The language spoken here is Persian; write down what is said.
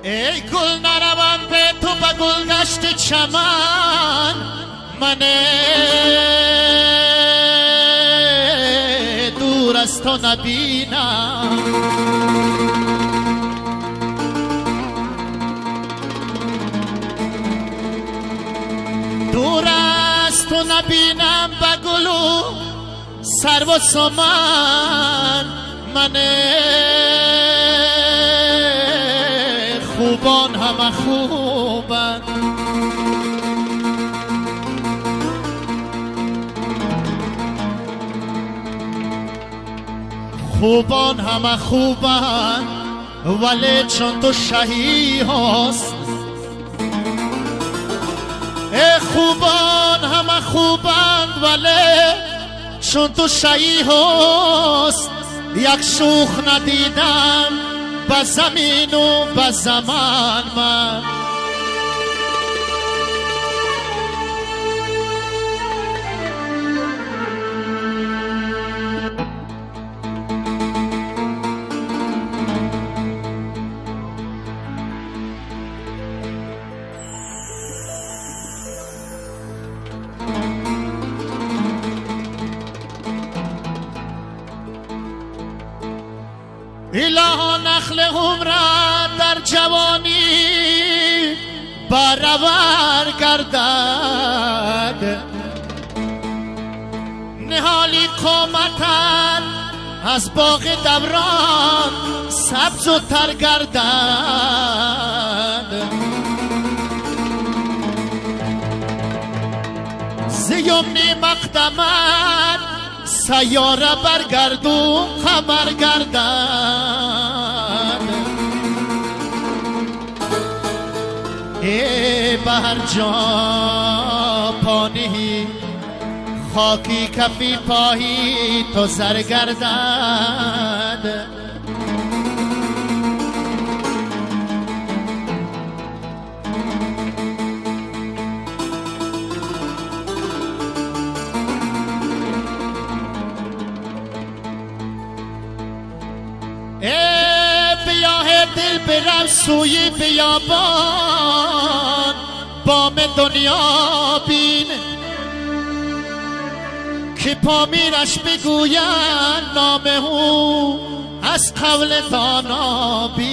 ای گل نروم به تو به گلگشت چمن، من دور از تو نبینم. دور از تو نبینم به گل و سرو و سمن، من خوبان همه خوبن. خوبان همه خوبن ولی چون تو شهی هست. خوبان همه خوبن ولی چون تو شهی هست. یک شوخ ندیدم به زمین و به زمان من. الها نخل عمرت در جوانی برابر گردد، نهالی قامتت از باغ دوران سبز و تر گردد. ز یمن مقدمت سیاره برگردون خبر گردد. ای بهر جا پانی خاکی کفی پاهی تو زر گردد. بیاه دل برم سوی بیابان، بام دنیا بین که پامیرش بگوین نام او از قول دانا بین.